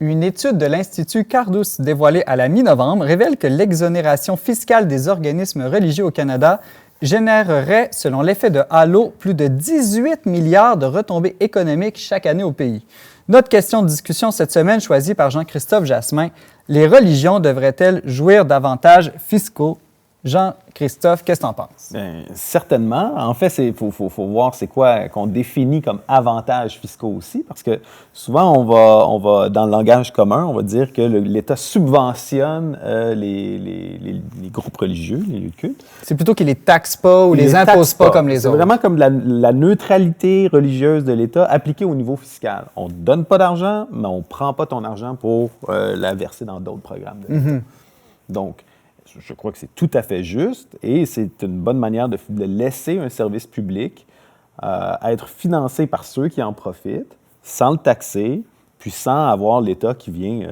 Une étude de l'Institut Cardus dévoilée à la mi-novembre révèle que l'exonération fiscale des organismes religieux au Canada générerait, selon l'effet de halo, plus de 18 milliards de retombées économiques chaque année au pays. Notre question de discussion cette semaine, choisie par Jean-Christophe Jasmin, les religions devraient-elles jouir d'avantages fiscaux? Jean-Christophe, qu'est-ce que tu en penses? Bien, certainement. En fait, il faut voir c'est quoi qu'on définit comme avantages fiscaux aussi, parce que souvent, on va dans le langage commun, on va dire que l'État subventionne les groupes religieux, les lieux de culte. C'est plutôt qu'il les taxe pas ou les impose pas comme les autres. C'est vraiment comme la neutralité religieuse de l'État appliquée au niveau fiscal. On ne donne pas d'argent, mais on ne prend pas ton argent pour la verser dans d'autres programmes de l'État. Donc, je crois que c'est tout à fait juste et c'est une bonne manière de laisser un service public être financé par ceux qui en profitent, sans le taxer, puis sans avoir l'État qui vient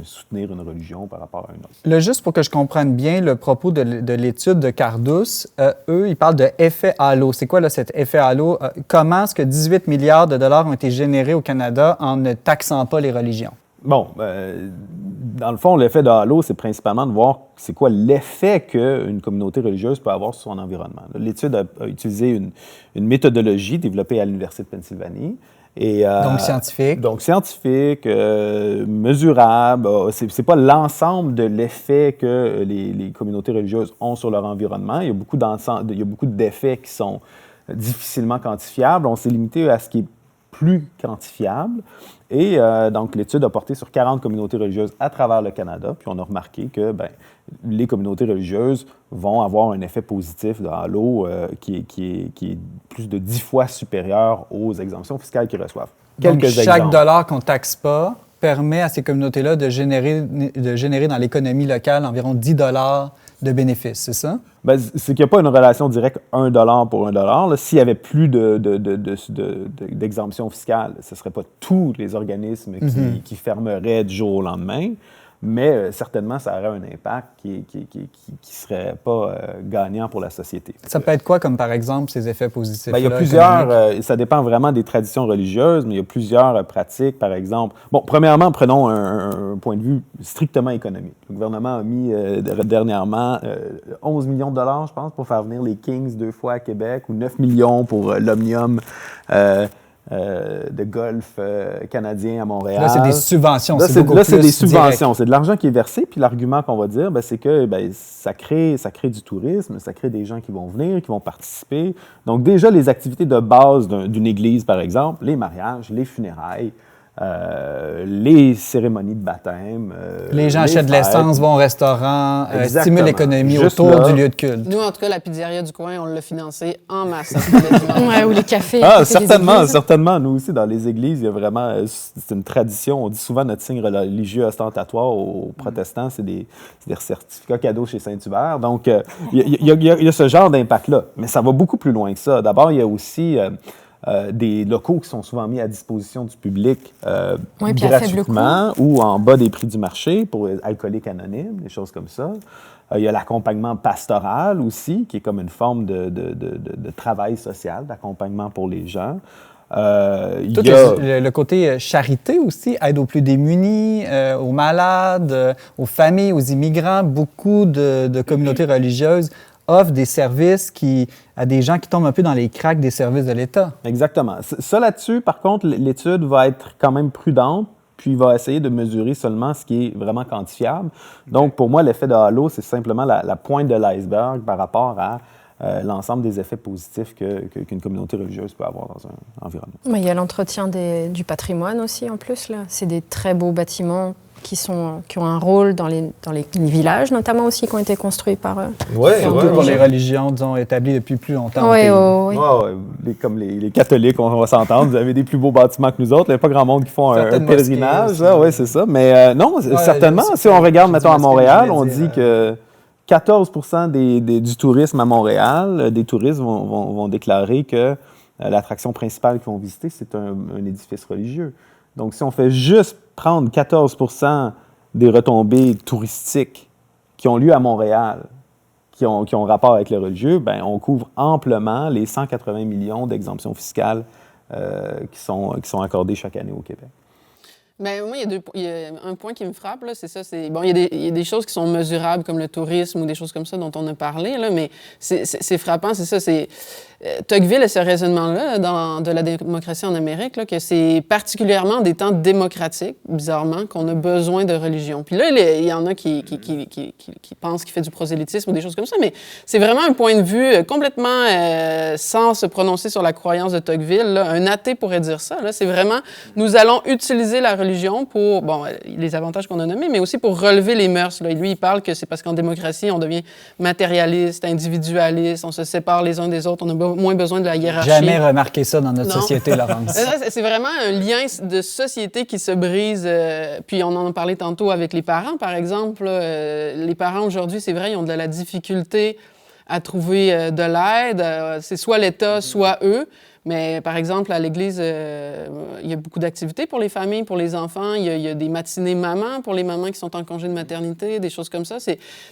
soutenir une religion par rapport à une autre. Là, juste pour que je comprenne bien le propos de l'étude de Cardus, eux, ils parlent de effet halo. C'est quoi là, cet effet halo? Comment est-ce que 18 milliards de dollars ont été générés au Canada en ne taxant pas les religions? Bon, dans le fond, l'effet de halo, c'est principalement de voir c'est quoi l'effet qu'une communauté religieuse peut avoir sur son environnement. L'étude a utilisé une méthodologie développée à l'Université de Pennsylvanie. Donc scientifique. Donc scientifique, mesurable. C'est pas l'ensemble de l'effet que les communautés religieuses ont sur leur environnement. Il y a beaucoup d'effets qui sont difficilement quantifiables. On s'est limité à ce qui est plus quantifiable. Et donc, l'étude a porté sur 40 communautés religieuses à travers le Canada. Puis on a remarqué que les communautés religieuses vont avoir un effet positif dans l'eau qui est plus de 10 fois supérieur aux exemptions fiscales qu'ils reçoivent. Donc, chaque dollar qu'on ne taxe pas permet à ces communautés-là de générer dans l'économie locale environ 10 dollars de bénéfices, c'est ça? Bien, c'est qu'il n'y a pas une relation directe $1 pour $1. S'il n'y avait plus d'exemption fiscale, ce ne serait pas tous les organismes qui fermeraient du jour au lendemain, mais certainement, ça aurait un impact qui ne serait pas gagnant pour la société. Ça peut être quoi, comme par exemple, ces effets positifs? Bien, il y a plusieurs, ça dépend vraiment des traditions religieuses, mais il y a plusieurs pratiques, par exemple. Bon, premièrement, prenons un point de vue strictement économique. Le gouvernement a mis dernièrement 11 millions de dollars, je pense, pour faire venir les Kings 2 fois à Québec, ou 9 millions pour l'Omnium de golf canadien à Montréal. Là, c'est des subventions. Là, c'est des subventions. C'est de l'argent qui est versé. Puis l'argument qu'on va dire, c'est que ça crée du tourisme, ça crée des gens qui vont venir, qui vont participer. Donc déjà, les activités de base d'une église, par exemple, les mariages, les funérailles, les cérémonies de baptême. Les gens achètent de l'essence, vont au restaurant, stimulent l'économie autour du lieu de culte. Nous, en tout cas, la pizzeria du coin, on l'a financée en masse. Ouais, ou les cafés. Ah, certainement. Nous aussi, dans les églises, il y a vraiment... c'est une tradition. On dit souvent notre signe religieux ostentatoire aux protestants, c'est des certificats cadeaux chez Saint-Hubert. Donc, il y a ce genre d'impact-là. Mais ça va beaucoup plus loin que ça. D'abord, il y a aussi... des locaux qui sont souvent mis à disposition du public gratuitement ou en bas des prix du marché pour alcooliques anonymes, des choses comme ça. Il y a l'accompagnement pastoral aussi, qui est comme une forme de travail social, d'accompagnement pour les gens. Il y a le côté charité aussi, aide aux plus démunis, aux malades, aux familles, aux immigrants. Beaucoup de communautés religieuses offre des services à des gens qui tombent un peu dans les cracks des services de l'État. Exactement. Ça, là-dessus, par contre, l'étude va être quand même prudente, puis va essayer de mesurer seulement ce qui est vraiment quantifiable. Donc, pour moi, l'effet de halo, c'est simplement la pointe de l'iceberg par rapport à l'ensemble des effets positifs qu'une communauté religieuse peut avoir dans un environnement. Mais il y a l'entretien du patrimoine aussi, en plus, là. C'est des très beaux bâtiments qui ont un rôle dans les villages, notamment aussi, qui ont été construits par eux. Oui, pour les religions, disons, établies depuis plus longtemps. Oui. Comme les catholiques, on va s'entendre, vous avez des plus beaux bâtiments que nous autres. Il n'y a pas grand monde qui font un pèlerinage. Oui, c'est ça. Mais non, certainement, si on regarde, mettons, à Montréal, on dit que 14 % du tourisme à Montréal, des touristes vont déclarer que l'attraction principale qu'ils vont visiter, c'est un édifice religieux. Donc, si on fait juste prendre 14 % des retombées touristiques qui ont lieu à Montréal, qui ont rapport avec le religieux, bien, on couvre amplement les 180 millions d'exemptions fiscales qui sont accordées chaque année au Québec. Ben, moi, il y a un point qui me frappe, là, c'est ça. Bon, il y a des choses qui sont mesurables, comme le tourisme ou des choses comme ça dont on a parlé, là, mais c'est frappant, c'est ça. Tocqueville a ce raisonnement-là de la démocratie en Amérique, là, que c'est particulièrement des temps démocratiques, bizarrement, qu'on a besoin de religion. Puis là, il y en a qui pensent qu'il fait du prosélytisme ou des choses comme ça, mais c'est vraiment un point de vue complètement sans se prononcer sur la croyance de Tocqueville. Là. Un athée pourrait dire ça. Là. C'est vraiment, nous allons utiliser la religion pour, bon, les avantages qu'on a nommés, mais aussi pour relever les mœurs. Là. Et lui, il parle que c'est parce qu'en démocratie, on devient matérialiste, individualiste, on se sépare les uns des autres, on a moins besoin de la hiérarchie. Jamais remarqué ça dans notre société, Laurence. C'est vraiment un lien de société qui se brise. Puis on en a parlé tantôt avec les parents, par exemple. Les parents, aujourd'hui, c'est vrai, ils ont de la difficulté à trouver de l'aide. C'est soit l'État, soit eux. Mais par exemple, à l'Église, il y a beaucoup d'activités pour les familles, pour les enfants. Il y a des matinées mamans pour les mamans qui sont en congé de maternité, des choses comme ça.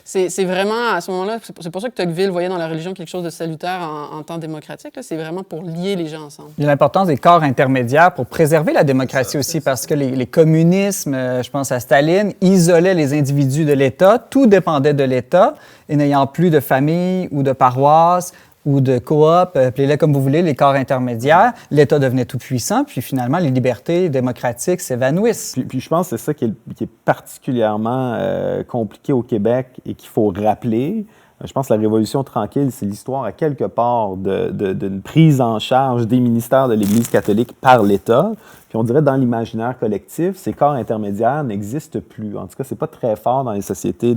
C'est vraiment, à ce moment-là, c'est pour ça que Tocqueville voyait dans la religion quelque chose de salutaire en temps démocratique. Là. C'est vraiment pour lier les gens ensemble. Il y a l'importance des corps intermédiaires pour préserver la démocratie aussi, parce que les communismes, je pense à Staline, isolaient les individus de l'État. Tout dépendait de l'État. Et n'ayant plus de famille ou de paroisse, ou de coop, appelez-les comme vous voulez, les corps intermédiaires, l'État devenait tout puissant, puis finalement, les libertés démocratiques s'évanouissent. Puis je pense que c'est ça qui est particulièrement compliqué au Québec et qu'il faut rappeler. Je pense que la Révolution tranquille, c'est l'histoire à quelque part d'une prise en charge des ministères de l'Église catholique par l'État. Puis on dirait dans l'imaginaire collectif, ces corps intermédiaires n'existent plus. En tout cas, c'est pas très fort dans les sociétés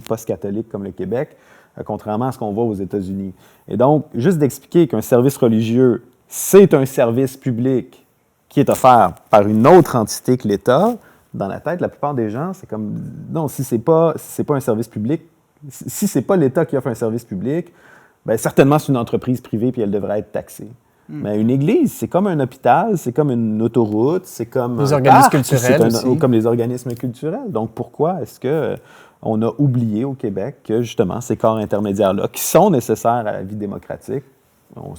post-catholiques comme le Québec, contrairement à ce qu'on voit aux États-Unis. Et donc, juste d'expliquer qu'un service religieux, c'est un service public qui est offert par une autre entité que l'État, dans la tête, la plupart des gens, c'est comme, non, si c'est pas un service public, si c'est pas l'État qui offre un service public, bien, certainement c'est une entreprise privée puis elle devrait être taxée. Mais une église, c'est comme un hôpital, c'est comme une autoroute, c'est comme les organismes culturels aussi. Comme les organismes culturels. Donc, pourquoi est-ce que on a oublié au Québec que, justement, ces corps intermédiaires-là, qui sont nécessaires à la vie démocratique, on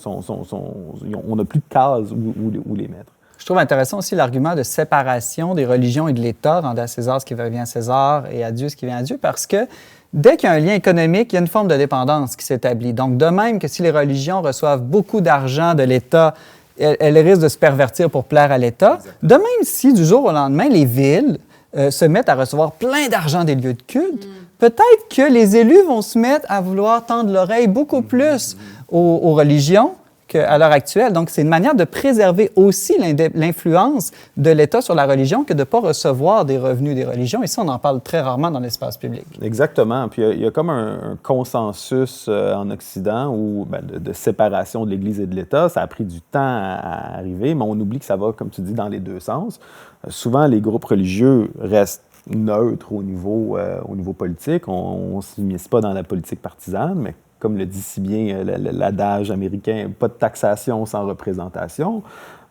n'a plus de cases où les mettre. Je trouve intéressant aussi l'argument de séparation des religions et de l'État, rendre à César ce qui revient à César et à Dieu ce qui vient à Dieu, parce que dès qu'il y a un lien économique, il y a une forme de dépendance qui s'établit. Donc, de même que si les religions reçoivent beaucoup d'argent de l'État, elles risquent de se pervertir pour plaire à l'État. De même si, du jour au lendemain, les villes se mettent à recevoir plein d'argent des lieux de culte, peut-être que les élus vont se mettre à vouloir tendre l'oreille beaucoup plus aux religions qu'à l'heure actuelle. Donc, c'est une manière de préserver aussi l'influence de l'État sur la religion que de ne pas recevoir des revenus des religions. Et ça, on en parle très rarement dans l'espace public. Exactement. Puis il y a comme un consensus en Occident de séparation de l'Église et de l'État. Ça a pris du temps à arriver, mais on oublie que ça va, comme tu dis, dans les deux sens. Souvent, les groupes religieux restent neutres au niveau politique. On ne s'immisce pas dans la politique partisane, mais comme le dit si bien l'adage américain, pas de taxation sans représentation,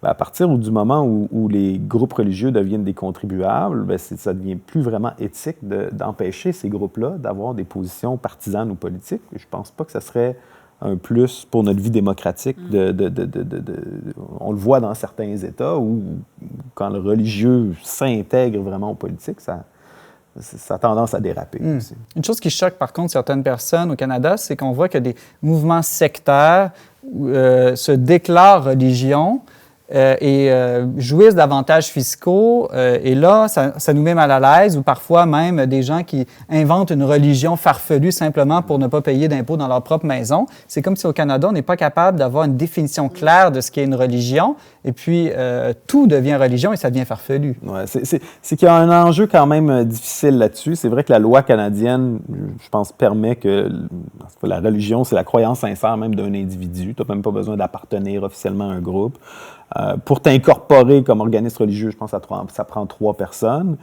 bien, à partir du moment où les groupes religieux deviennent des contribuables, bien, ça devient plus vraiment éthique d'empêcher ces groupes-là d'avoir des positions partisanes ou politiques. Je ne pense pas que ça serait un plus pour notre vie démocratique. On le voit dans certains États où, quand le religieux s'intègre vraiment aux politiques, ça a tendance à déraper aussi. Une chose qui choque, par contre, certaines personnes au Canada, c'est qu'on voit que des mouvements sectaires se déclarent religion et jouissent d'avantages fiscaux. Et là, ça nous met mal à l'aise, ou parfois même des gens qui inventent une religion farfelue simplement pour ne pas payer d'impôts dans leur propre maison. C'est comme si au Canada, on n'est pas capable d'avoir une définition claire de ce qu'est une religion, et puis tout devient religion et ça devient farfelu. Ouais, c'est qu'il y a un enjeu quand même difficile là-dessus. C'est vrai que la loi canadienne, je pense, permet que la religion, c'est la croyance sincère même d'un individu. Tu n'as même pas besoin d'appartenir officiellement à un groupe. Pour t'incorporer comme organisme religieux, je pense que ça prend 3 personnes.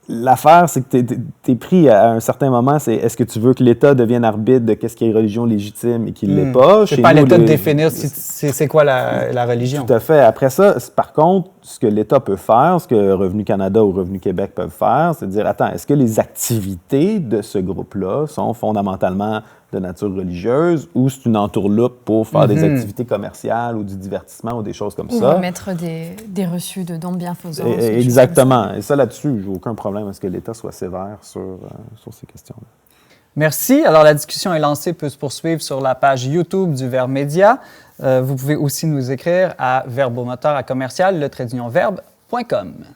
L'affaire, c'est que tu es pris à un certain moment, c'est est-ce que tu veux que l'État devienne arbitre de qu'est-ce qui est religion légitime et qu'il ne l'est pas? C'est pas à l'État de définir c'est quoi la religion. Tout à fait. Après ça, par contre, ce que l'État peut faire, ce que Revenu Canada ou Revenu Québec peuvent faire, c'est de dire, attends, est-ce que les activités de ce groupe-là sont fondamentalement de nature religieuse ou c'est une entourloupe pour faire des activités commerciales ou du divertissement ou des choses comme Ou ça. remettre des reçus de dons bienfaisants. Exactement. Et ça, là-dessus, j'ai aucun problème à ce que l'État soit sévère sur ces questions-là. Merci. Alors, la discussion est lancée, peut se poursuivre sur la page YouTube du Verbe Média. Vous pouvez aussi nous écrire à verbomoteur@commercial-verbe.com.